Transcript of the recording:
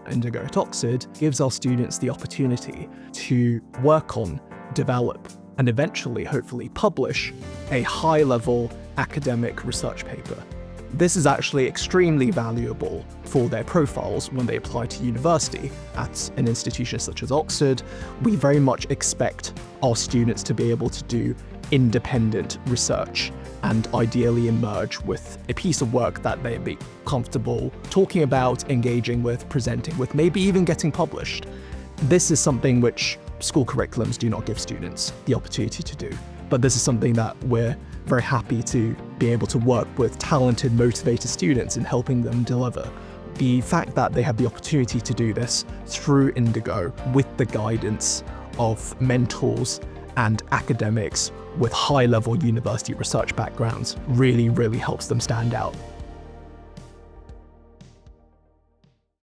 Indigo at Oxford gives our students the opportunity to work on, develop, and eventually, hopefully, publish a high-level academic research paper. This is actually extremely valuable for their profiles when they apply to university. At an institution such as Oxford, we very much expect our students to be able to do independent research and ideally emerge with a piece of work that they'd be comfortable talking about, engaging with, presenting with, maybe even getting published. This is something which school curriculums do not give students the opportunity to do. But this is something that we're very happy to be able to work with talented, motivated students in helping them deliver. The fact that they have the opportunity to do this through Indigo with the guidance of mentors and academics with high-level university research backgrounds really, really helps them stand out.